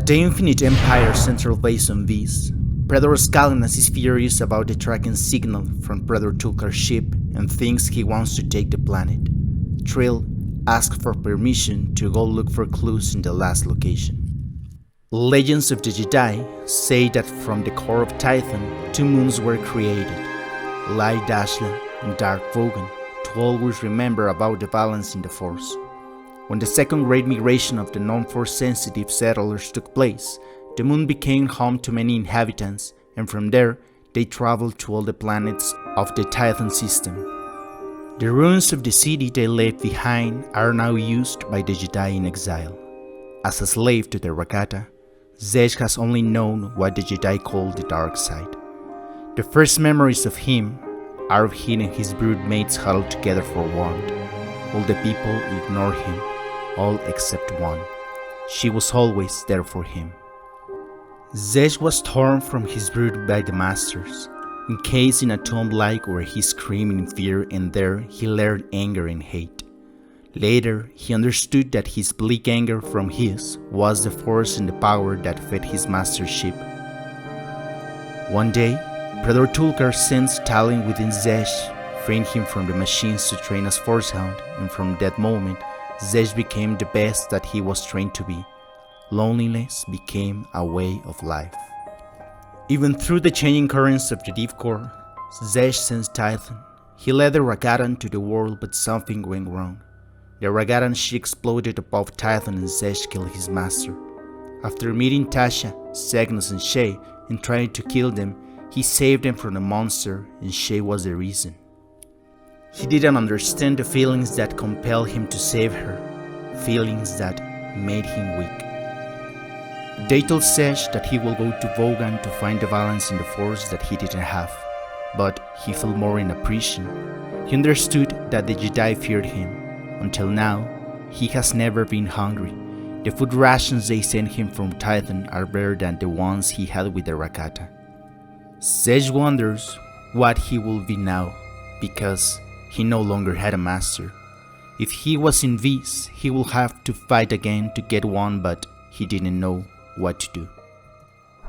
At the Infinite Empire central base on Vis, Predator Scalinas is furious about the tracking signal from Predator Tulkar's ship and thinks he wants to take the planet. Trill asks for permission to go look for clues in the last location. Legends of the Jedi say that from the core of Tython, two moons were created, Light Dashla and Dark Bogan, to always remember about the balance in the Force. When the second great migration of the non-Force sensitive settlers took place, the moon became home to many inhabitants, and from there they traveled to all the planets of the Tython system. The ruins of the city they left behind are now used by the Jedi in exile. As a slave to the Rakata, Zej has only known what the Jedi call the dark side. The first memories of him are of he and his brood mates huddled together for warmth. All the people ignore him, all except one. She was always there for him. Zej was torn from his brood by the Masters, encased in a tomb-like where he screamed in fear, and there he learned anger and hate. Later, he understood that his bleak anger from his was the force and the power that fed his master's ship. One day, Predator Tulkar sensed talent within Zej, freeing him from the machines to train as Force Hound, and from that moment, Zej became the best that he was trained to be. Loneliness became a way of life. Even through the changing currents of the Deep Core, Zej sensed Tython. He led the Rakata to the world, but something went wrong. The Rakata she exploded above Tython and Zej killed his master. After meeting Tasha, Cygnus and Shay and trying to kill them, he saved them from the monster, and Shay was the reason. He didn't understand the feelings that compelled him to save her, feelings that made him weak. They told Zej that he will go to Bogan to find the balance in the Force that he didn't have, but he felt more in a prison. He understood that the Jedi feared him. Until now, he has never been hungry. The food rations they sent him from Tython are better than the ones he had with the Rakata. Zej wonders what he will be now, because he no longer had a master. If he was in Vis, he will have to fight again to get one, but he didn't know what to do.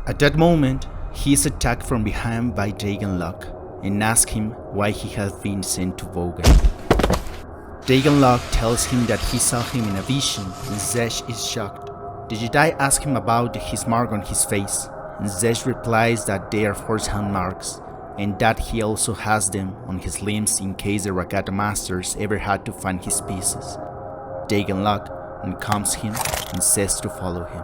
At that moment, he is attacked from behind by Dagan Locke and asks him why he has been sent to Bogan. Dagan Locke tells him that he saw him in a vision, and Zej is shocked. The Jedi ask him about his mark on his face, and Zej replies that they are Force Hound marks, and that he also has them on his limbs in case the Rakata Masters ever had to find his pieces. Dagan Locke uncombs him and says to follow him.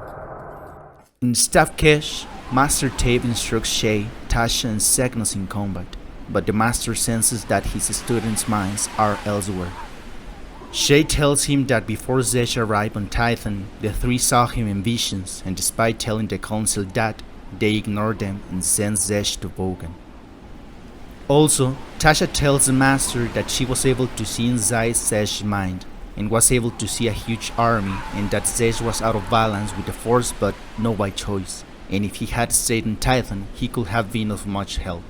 In Staff Cache, Master Tave instructs Shay, Tasha and Cygnus in combat, but the Master senses that his students' minds are elsewhere. Shay tells him that before Zej arrived on Tython, the three saw him in visions, and despite telling the Council that, they ignored them and sent Zej to Bogan. Also, Tasha tells the Master that she was able to see inside Zej's mind, and was able to see a huge army, and that Zej was out of balance with the Force but not by choice, and if he had stayed in Tython, he could have been of much help.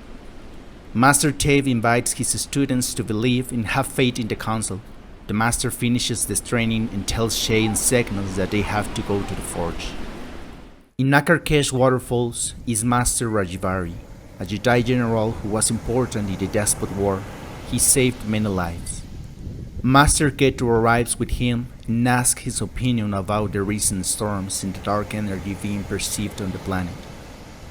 Master Tave invites his students to believe and have faith in the Council. The Master finishes this training and tells Shay and Cygnus that they have to go to the Forge. In Nakarkesh Waterfalls is Master Rajivari, a Jedi general who was important in the Despot War. He saved many lives. Master Ketu arrives with him and asks his opinion about the recent storms and the dark energy being perceived on the planet.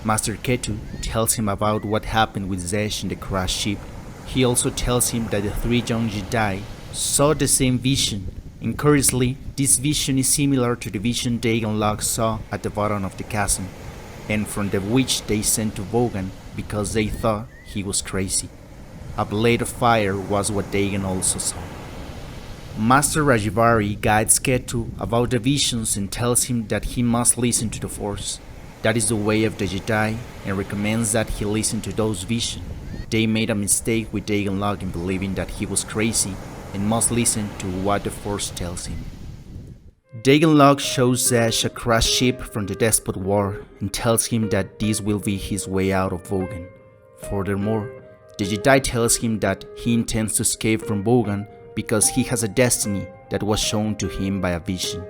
Master Ketu tells him about what happened with Zej and the crashed ship. He also tells him that the three young Jedi saw the same vision, and curiously, this vision is similar to the vision Dagan Locke saw at the bottom of the chasm, and from the which they sent to Bogan because they thought he was crazy. A blade of fire was what Dagan also saw. Master Rajivari guides Ketu about the visions and tells him that he must listen to the Force. That is the way of the Jedi, and recommends that he listen to those visions. They made a mistake with Dagan Locke in believing that he was crazy and must listen to what the Force tells him. Dagan Locke shows Zej a crashed ship from the Despot War and tells him that this will be his way out of Bogan. Furthermore, the Jedi tells him that he intends to escape from Bogan because he has a destiny that was shown to him by a vision.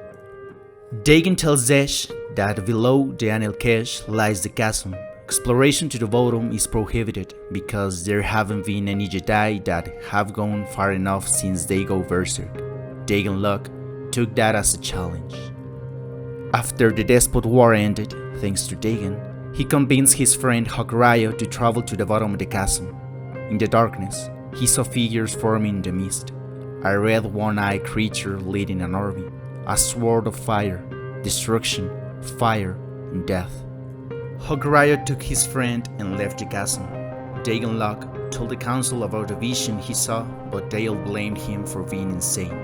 Dagan tells Zesh that below the Anil Kesh lies the chasm. Exploration to the bottom is prohibited because there haven't been any Jedi that have gone far enough since they go berserk. Dagan Luck took that as a challenge. After the Despot War ended, thanks to Dagan, he convinced his friend Hokraya to travel to the bottom of the chasm. In the darkness, he saw figures forming in the mist, a red one-eyed creature leading an army, a sword of fire, destruction, fire, and death. Hokraya took his friend and left the chasm. Dagan Luck told the council about the vision he saw, but they all blamed him for being insane.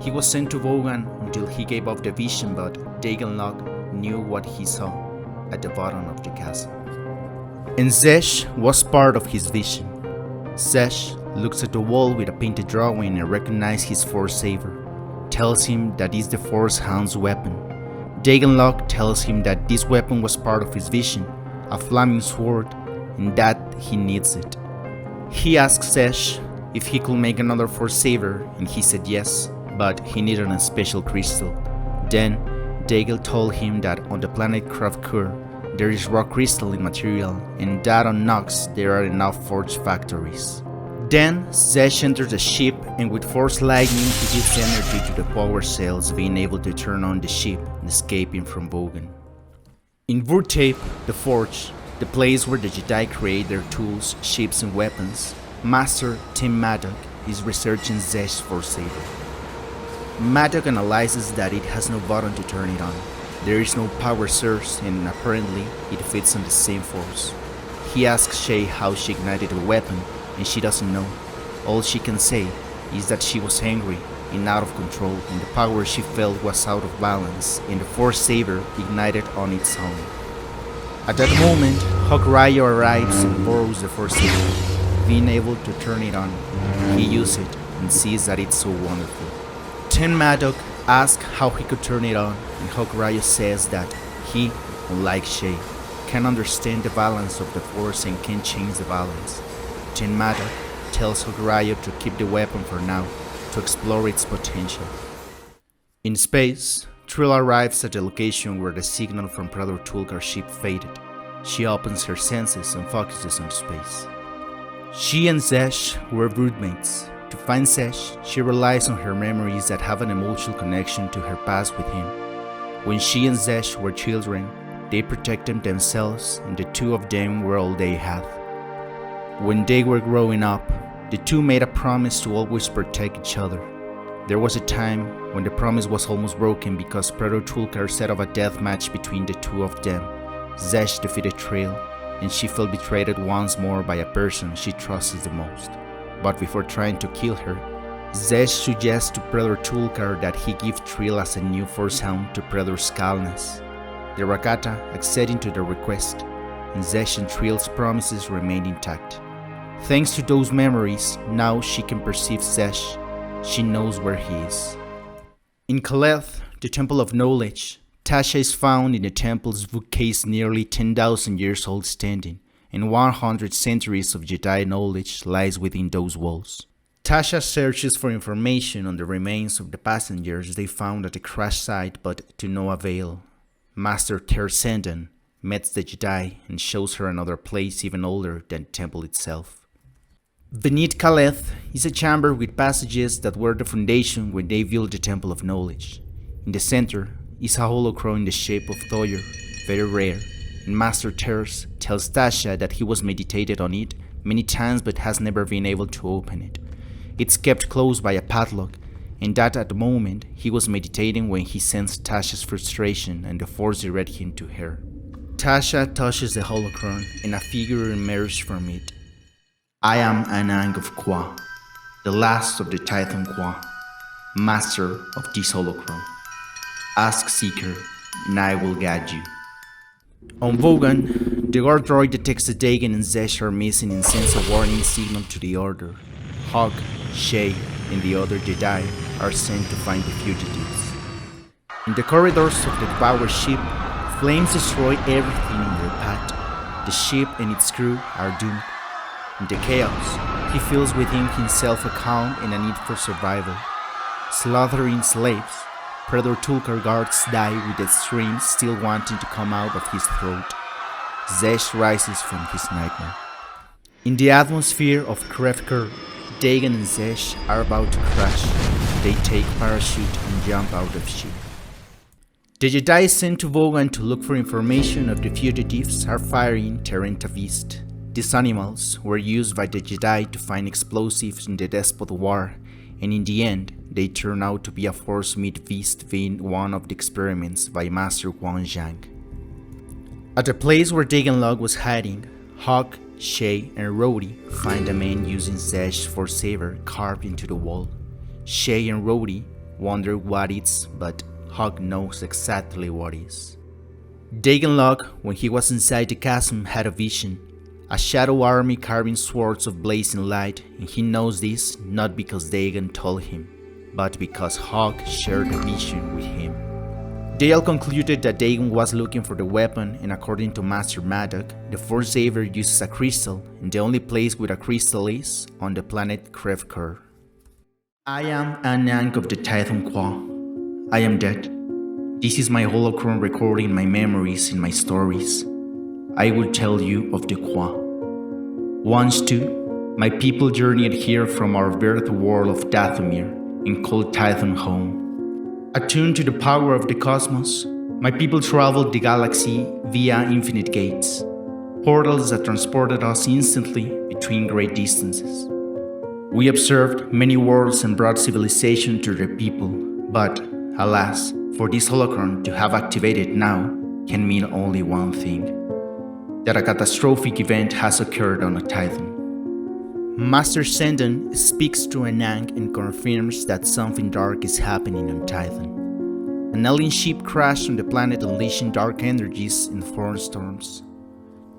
He was sent to Bogan until he gave up the vision, but Dagan Luck knew what he saw at the bottom of the chasm. And Zesh was part of his vision. Zesh looks at the wall with a painted drawing and recognizes his Force Saber. Tells him that is the Force Hound's weapon. Dagan Luck tells him that this weapon was part of his vision, a flaming sword, and that he needs it. He asks Zesh if he could make another Force Saber, and he said yes, but he needed a special crystal. Then, Dagan told him that on the planet Krivker, there is rock crystalline material, and that on Nox there are enough forge factories. Then, Zesh enters the ship, and with Force Lightning he gives energy to the power cells, being able to turn on the ship and escaping from Bogan. In Vurtape, the Forge, the place where the Jedi create their tools, ships, and weapons, Master Tim Maddock is researching Zesh's Force Saber. Maddock analyzes that it has no button to turn it on. There is no power source, and apparently it fits on the same force. He asks Shay how she ignited the weapon, and she doesn't know. All she can say is that she was angry and out of control, and the power she felt was out of balance, and the Force Saber ignited on its own. At that moment, Hokraya arrives and borrows the Force Saber. Being able to turn it on, he uses it and sees that it's so wonderful. Tim Maddock asks how he could turn it on, and Hokraya says that he, unlike Shay, can understand the balance of the Force and can change the balance. Tim Maddock tells Hokraya to keep the weapon for now, to explore its potential. In space, Trill arrives at the location where the signal from Predator Tulkar's ship faded. She opens her senses and focuses on space. She and Zesh were broodmates. To find Zesh, she relies on her memories that have an emotional connection to her past with him. When she and Zesh were children, they protected themselves, and the two of them were all they had. When they were growing up, the two made a promise to always protect each other. There was a time when the promise was almost broken because Predator Tulkar set up a death match between the two of them. Zesh defeated Trill, and she felt betrayed once more by a person she trusted the most. But before trying to kill her, Zesh suggests to Predator Tulkar that he give Trill as a new Force Hound to Predator Skalnes. The Rakata acceding to the request, and Zesh and Trill's promises remain intact. Thanks to those memories, now she can perceive Zesh. She knows where he is. In Kaleth, the Temple of Knowledge, Tasha is found in the temple's bookcase nearly 10,000 years old standing, and 100 centuries of Jedi knowledge lies within those walls. Tasha searches for information on the remains of the passengers they found at the crash site, but to no avail. Master Tersendan meets the Jedi and shows her another place even older than the temple itself. Beneath Kaleth is a chamber with passages that were the foundation when they built the Temple of Knowledge. In the center is a holocron in the shape of Thoyer, very rare, and Master Terz tells Tasha that he was meditated on it many times but has never been able to open it. It's kept closed by a padlock, and that at the moment he was meditating when he sensed Tasha's frustration and the Force directed him to her. Tasha touches the holocron and a figure emerges from it. I am Anang of Kwa, the last of the Titan Kwa, master of this holocron. Ask Seeker, and I will guide you. On Bogan, the guard droid detects that Dagan and Zesh are missing and sends a warning signal to the Order. Hawk, Shay, and the other Jedi are sent to find the fugitives. In the corridors of the power ship, flames destroy everything in their path. The ship and its crew are doomed. In the chaos, he feels within himself a calm and a need for survival. Slaughtering slaves, Predator Tulkar guards die with the scream still wanting to come out of his throat. Zesh rises from his nightmare. In the atmosphere of Krivker, Dagan and Zesh are about to crash. They take parachute and jump out of ship. The Jedi sent to Bogan to look for information of the fugitives are firing Terenta Beast. These animals were used by the Jedi to find explosives in the Despot War, and in the end, they turned out to be a force meat beast being one of the experiments by Master Wang Zhang. At the place where Dagan was hiding, Hawk, Shay, and Rhodey find a man using Zesh's force saber carved into the wall. Shay and Rhodey wonder what it's, but Hawk knows exactly what is. Dagan, when he was inside the chasm, had a vision. A shadow army carrying swords of blazing light, and he knows this not because Dagan told him, but because Hawk shared the vision with him. They all concluded that Dagan was looking for the weapon, and according to Master Maddock, the Force Saber uses a crystal, and the only place with a crystal is on the planet Krivker. I am Anang of the Tython Qua. I am dead. This is my Holocron recording my memories and my stories. I will tell you of the Qua. Once too, my people journeyed here from our birth world of Dathomir and called Tython home. Attuned to the power of the cosmos, my people traveled the galaxy via infinite gates, portals that transported us instantly between great distances. We observed many worlds and brought civilization to the people, but, alas, for this holocron to have activated now can mean only one thing: that a catastrophic event has occurred on a Tython. Master Sendon speaks to Anang and confirms that something dark is happening on Tython. An alien ship crashed on the planet, unleashing dark energies and thornstorms.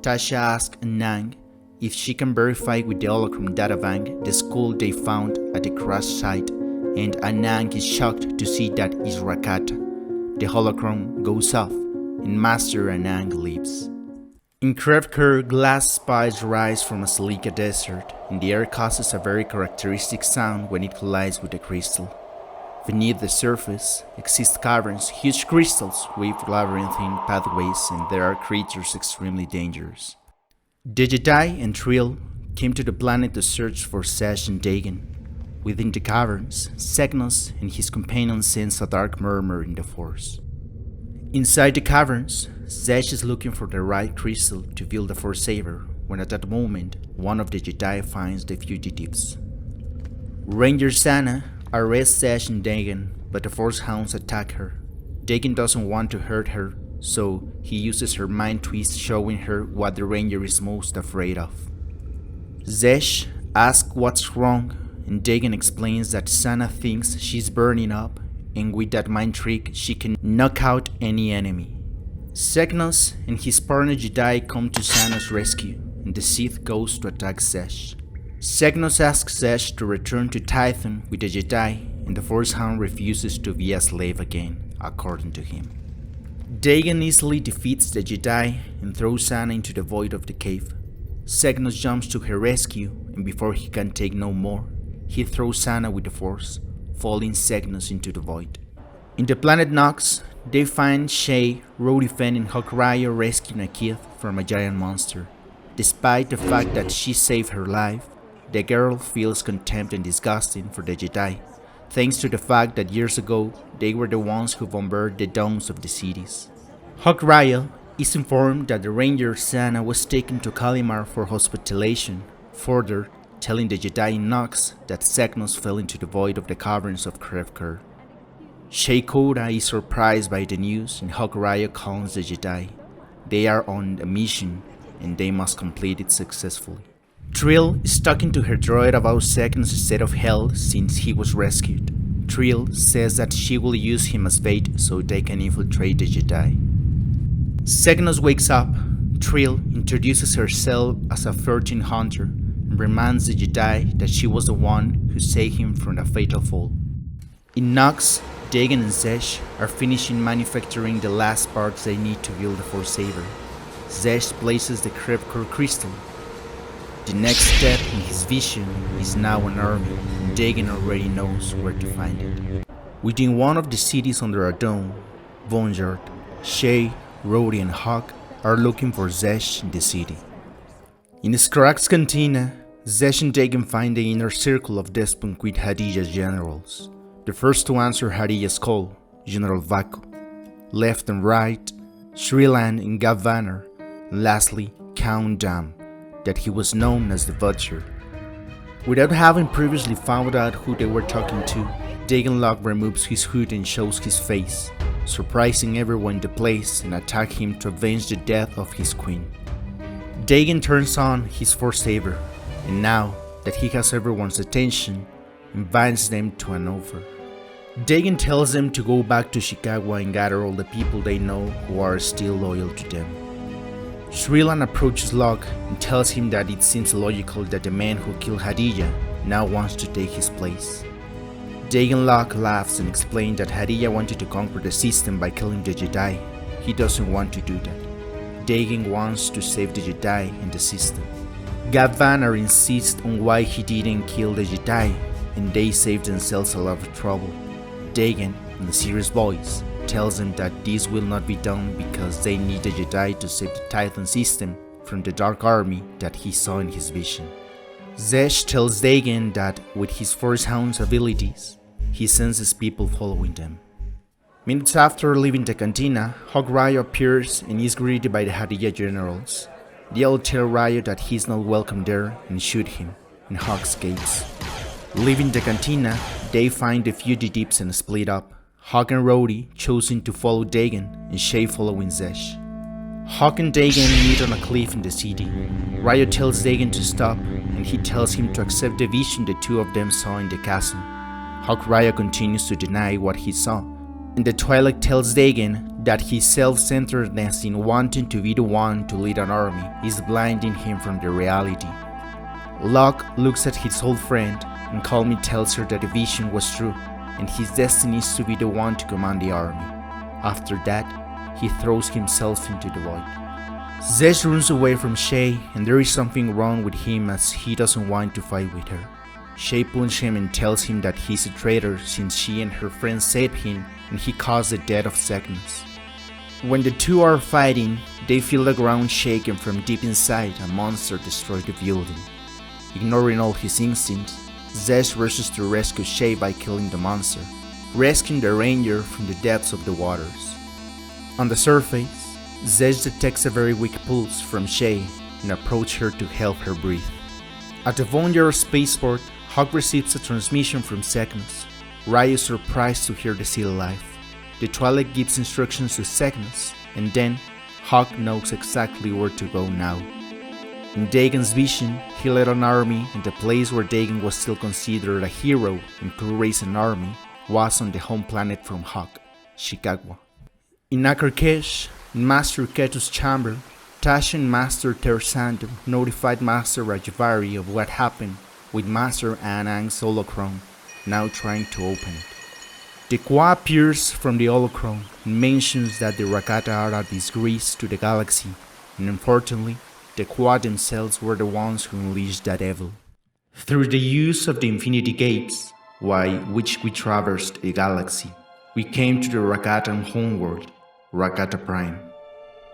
Tasha asks Anang if she can verify with the Holocron databank the skull they found at the crash site, and Anang is shocked to see that is Rakata. The Holocron goes off, and Master Anang leaves. In Krivker, glass spikes rise from a silica desert, and the air causes a very characteristic sound when it collides with the crystal. Beneath the surface exist caverns, huge crystals with labyrinthine pathways, and there are creatures extremely dangerous. The Jedi and Trill came to the planet to search for Zesh and Dagan. Within the caverns, Segnos and his companions sense a dark murmur in the force. Inside the caverns, Zesh is looking for the right crystal to build the Force Saber, when at that moment, one of the Jedi finds the fugitives. Ranger Sana arrests Zesh and Dagan, but the Force Hounds attack her. Dagan doesn't want to hurt her, so he uses her mind twist, showing her what the Ranger is most afraid of. Zesh asks what's wrong, and Dagan explains that Sana thinks she's burning up, and with that mind trick she can knock out any enemy. Segnos and his partner Jedi come to Sana's rescue, and the Sith goes to attack Zesh. Segnos asks Zesh to return to Tython with the Jedi, and the Force Hound refuses to be a slave again, according to him. Dagan easily defeats the Jedi and throws Sana into the void of the cave. Segnos jumps to her rescue, and before he can take no more, he throws Sana with the Force, falling Segnos into the void. In the planet Nox, they find Shay, Rodifen, and Hawkrider rescuing a kid from a giant monster. Despite the fact that she saved her life, the girl feels contempt and disgusting for the Jedi, thanks to the fact that years ago they were the ones who bombarded the domes of the cities. Hawkrider is informed that the Ranger Sana was taken to Kalimar for hospitalization, further telling the Jedi in Nox that Segnos fell into the void of the caverns of Krivker. Shaykora is surprised by the news, and Hawkrider calls the Jedi. They are on a mission, and they must complete it successfully. Trill is talking to her droid about Segnos' state of health since he was rescued. Trill says that she will use him as bait so they can infiltrate the Jedi. Segnos wakes up. Trill introduces herself as a 13 hunter and reminds the Jedi that she was the one who saved him from a fatal fall. In Nox, Dagan and Zesh are finishing manufacturing the last parts they need to build the Force Saber. Zesh places the Krivker crystal. The next step in his vision is now an army, and Dagan already knows where to find it. Within one of the cities under a dome, Vonyard, Shay, Rhodey, and Hawk are looking for Zesh in the city. In Skrak's cantina, Zesh and Dagan find the inner circle of Despond with Hadiya's generals. The first to answer Hadiya's call, General Vaco. Left and right, Shrilan and Gav Vanner, and lastly, Count Dam, that he was known as the Butcher. Without having previously found out who they were talking to, Dagan Locke removes his hood and shows his face, surprising everyone in the place and attack him to avenge the death of his queen. Dagan turns on his Force Saber, and now that he has everyone's attention, invites them to an offer. Dagan tells them to go back to Chicago and gather all the people they know who are still loyal to them. Shrilan approaches Locke and tells him that it seems logical that the man who killed Hadiya now wants to take his place. Dagan Locke laughs and explains that Hadiya wanted to conquer the system by killing the Jedi. He doesn't want to do that. Dagan wants to save the Jedi and the system. Gav Vanner insists on why he didn't kill the Jedi, and they save themselves a lot of trouble. Dagan, in a serious voice, tells them that this will not be done because they need the Jedi to save the Titan system from the Dark Army that he saw in his vision. Zesh tells Dagan that with his Force Hound's abilities, he senses people following them. Minutes after leaving the cantina, Hawk Ryo appears and is greeted by the Hadiya generals. They all tell Ryo that he's not welcome there and shoot him, and Hawk escapes. Leaving the cantina, they find the fugitives and split up, Hawk and Rhodey choosing to follow Dagan and Shay following Zesh. Hawk and Dagan meet on a cliff in the city. Ryo tells Dagan to stop, and he tells him to accept the vision the two of them saw in the chasm. Hawk Ryo continues to deny what he saw, and the Twi'lek tells Dagan that his self-centeredness in wanting to be the one to lead an army is blinding him from the reality. Locke looks at his old friend, and calmly tells her that the vision was true, and his destiny is to be the one to command the army. After that, he throws himself into the void. Zesh runs away from Shay, and there is something wrong with him as he doesn't want to fight with her. Shay punches him and tells him that he's a traitor since she and her friends saved him and he caused the death of Cygnus. When the two are fighting, they feel the ground shaken from deep inside. A monster destroys the building. Ignoring all his instincts, Zesh rushes to rescue Shay by killing the monster, rescuing the ranger from the depths of the waters. On the surface, Zesh detects a very weak pulse from Shay and approaches her to help her breathe. At the Vonyard spaceport, Hawk receives a transmission from Cygnus. Ryo is surprised to hear the seal alive. The Twi'lek gives instructions to Cygnus, and then Hawk knows exactly where to go now. In Dagan's vision, he led an army, and the place where Dagan was still considered a hero and could raise an army was on the home planet from Hawk, Chicago. In Akarkesh, in Master Ketu's chamber, Tasha and Master Tersando notified Master Rajvari of what happened with Master Anang's Holocron, now trying to open it. The Kwa appears from the Holocron and mentions that the Rakata are a disgrace to the galaxy, and unfortunately, the Kwa themselves were the ones who unleashed that evil. Through the use of the Infinity Gates, by which we traversed the galaxy, we came to the Rakatan homeworld, Rakata Prime.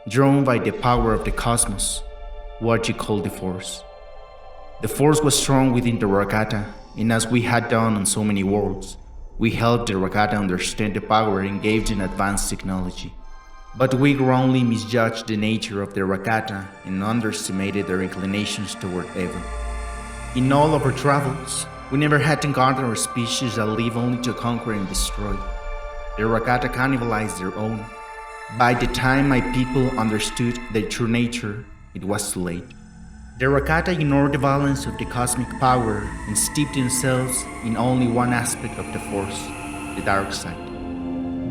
Drawn by the power of the cosmos, what you call the Force. The Force was strong within the Rakata, and as we had done on so many worlds, we helped the Rakata understand the power and gave them advanced technology. But we wrongly misjudged the nature of the Rakata and underestimated their inclinations toward evil. In all of our travels, we never had encountered a species that live only to conquer and destroy. The Rakata cannibalized their own. By the time my people understood their true nature, it was too late. The Rakata ignored the balance of the cosmic power and steeped themselves in only one aspect of the Force, the dark side.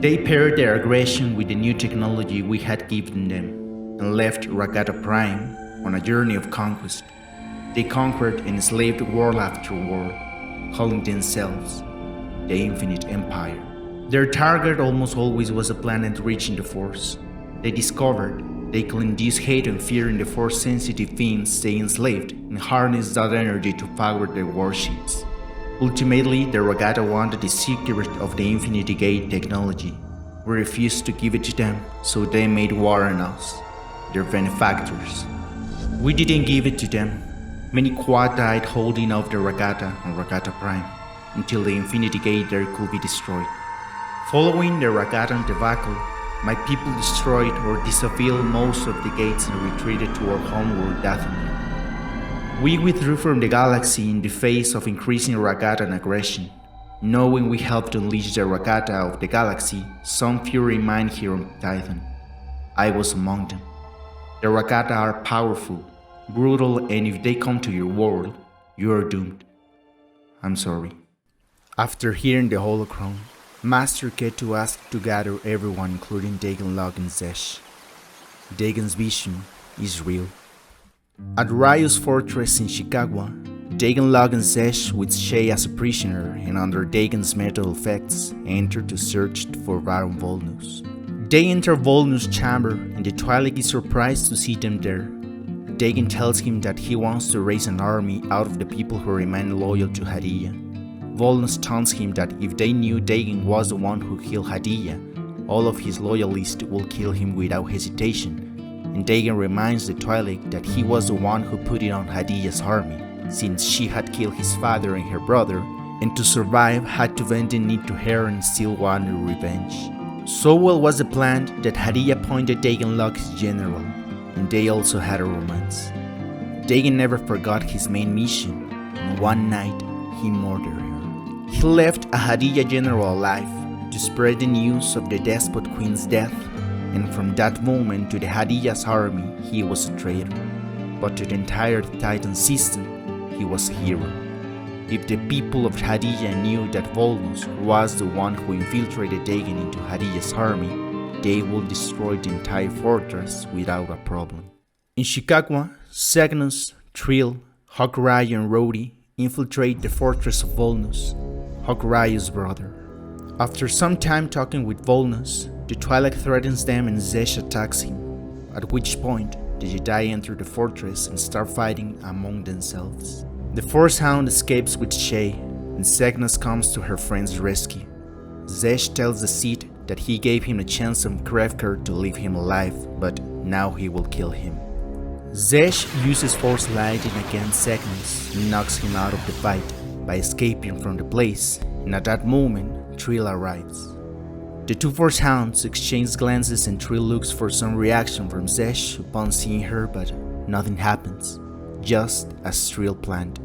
They paired their aggression with the new technology we had given them and left Rakata Prime on a journey of conquest. They conquered and enslaved world after world, calling themselves the Infinite Empire. Their target almost always was a planet rich in the Force. They discovered they could induce hate and fear in the Force-sensitive beings they enslaved and harness that energy to power their warships. Ultimately, the Rakata wanted the secret of the Infinity Gate technology. We refused to give it to them, so they made war on us, their benefactors. We didn't give it to them. Many Quad died holding off the Rakata and Rakata Prime, until the Infinity Gate there could be destroyed. Following the Rakata debacle, my people destroyed or disavowed most of the gates and retreated to our homeworld Dathomir. We withdrew from the galaxy in the face of increasing Rakatan aggression. Knowing we helped unleash the Rakata of the galaxy, some few remain here on Titan. I was among them. The Rakata are powerful, brutal, and if they come to your world, you are doomed. I'm sorry. After hearing the Holocron, Master Ketu asked to gather everyone including Dagon Log and Zesh. Dagon's vision is real. At Ryu's fortress in Chicago, Dagon Log and Zesh, with Shay as a prisoner and under Dagon's mental effects, enter to search for Baron Volnus. They enter Volnus' chamber and the Twi'lek is surprised to see them there. Dagon tells him that he wants to raise an army out of the people who remain loyal to Hadiyah. Volnus taunts him that if they knew Dagon was the one who killed Hadiyah, all of his loyalists will kill him without hesitation. And Dagon reminds the Twi'lek that he was the one who put it on Hadiyah's army, since she had killed his father and her brother, and to survive had to bend the knee to her and still wanted revenge. So well was the plan that Hadiyah appointed Dagon Log his general, and they also had a romance. Dagon never forgot his main mission, and one night he murdered her. He left a Hadiyah general alive to spread the news of the despot queen's death, and from that moment to the Hadiyah's army he was a traitor, but to the entire Titan system he was a hero. If the people of Hadiyah knew that Volnus was the one who infiltrated Dagon into Hadiyah's army, they would destroy the entire fortress without a problem. In Chicago, Cygnus, Trill, Hawkeye and Rhodey infiltrate the fortress of Volnus, Hawkeye's brother. After some time talking with Volnus, the Twi'lek threatens them and Zesh attacks him, at which point the Jedi enter the fortress and start fighting among themselves. The Force Hound escapes with Shay, and Cygnus comes to her friend's rescue. Zesh tells the Sith that he gave him a chance on Krivker to leave him alive, but now he will kill him. Zesh uses Force Lightning against Cygnus and knocks him out of the fight by escaping from the place, and at that moment, Trill arrives. The two Force Hounds exchange glances and Trill looks for some reaction from Zesh upon seeing her, but nothing happens, just as Trill planned.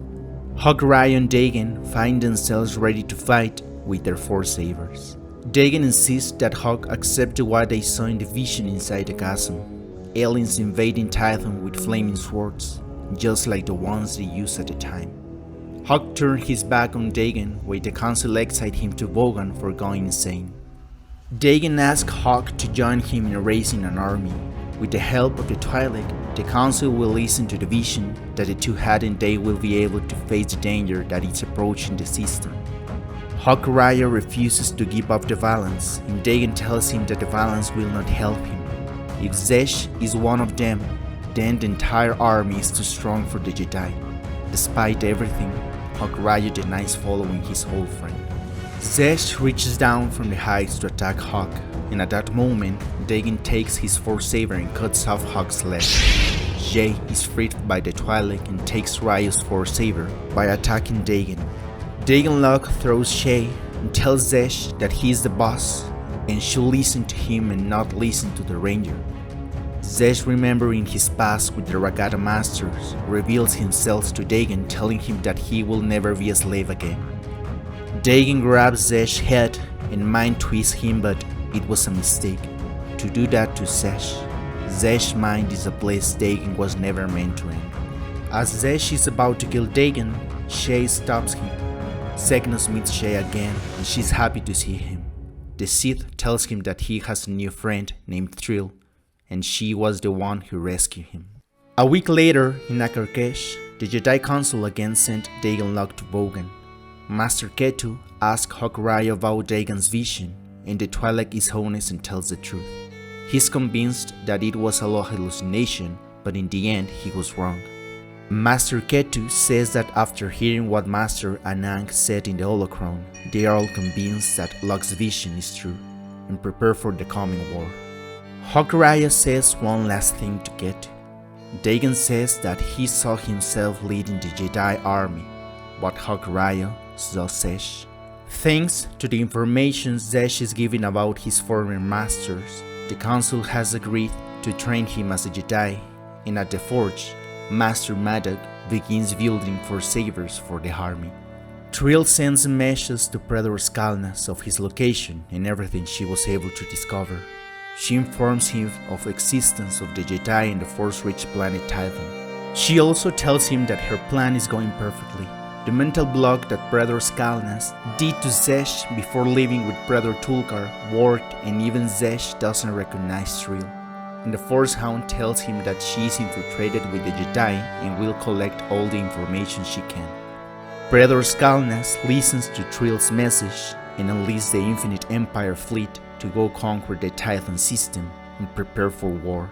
Hawkeye and Dagon find themselves ready to fight with their Force Sabers. Dagon insists that Hawk accept what they saw in the vision inside the chasm, aliens invading Titan with flaming swords, just like the ones they used at the time. Hawk turned his back on Dagon while the council exiled him to Bogan for going insane. Dagon asked Hawk to join him in raising an army. With the help of the Twi'lek, the council will listen to the vision that the two had and they will be able to face the danger that is approaching the system. Hawkeye refuses to give up the Valance, and Dagon tells him that the Valance will not help him. If Zesh is one of them, then the entire army is too strong for the Jedi. Despite everything, Hawkeye denies following his old friend. Zesh reaches down from the heights to attack Hawk, and at that moment, Dagon takes his Force Saber and cuts off Hawk's leg. Jay is freed by the Twi'lek and takes Ryu's Force Saber by attacking Dagon. Dagon Log throws Shay and tells Zesh that he is the boss and should listen to him and not listen to the Ranger. Zesh, remembering his past with the Rakata Masters, reveals himself to Dagon, telling him that he will never be a slave again. Dagon grabs Zesh's head and mind twists him, but it was a mistake to do that to Zesh. Zesh's mind is a place Dagon was never meant to enter. As Zesh is about to kill Dagon, Shay stops him. Cygnus meets Shay again and she's happy to see him. The Sith tells him that he has a new friend named Trill, and she was the one who rescued him. A week later, in Akarkesh, the Jedi Council again sent Dagon Log to Bogan. Master Ketu asks Hawkeye about Dagon's vision, and the Twi'lek is honest and tells the truth. He's convinced that it was a hallucination, but in the end he was wrong. Master Ketu says that after hearing what Master Anang said in the Holocron, they are all convinced that Locke's vision is true and prepare for the coming war. Hokuraya says one last thing to Ketu. Dagon says that he saw himself leading the Jedi army, but Hokuraya saw Zesh. Thanks to the information Zesh is giving about his former masters, the council has agreed to train him as a Jedi, and at the forge, Master Maddox begins building Forsavers for the army. Trill sends a message to Predator Skalnas of his location and everything she was able to discover. She informs him of the existence of the Jedi in the Force-rich planet Tython. She also tells him that her plan is going perfectly. The mental block that Predator Skalnas did to Zesh before leaving with Predator Tulkar worked, and even Zesh doesn't recognize Trill. And the Force Hound tells him that she is infiltrated with the Jedi and will collect all the information she can. Predator Skalnas listens to Trill's message and enlists the Infinite Empire fleet to go conquer the Tython system and prepare for war.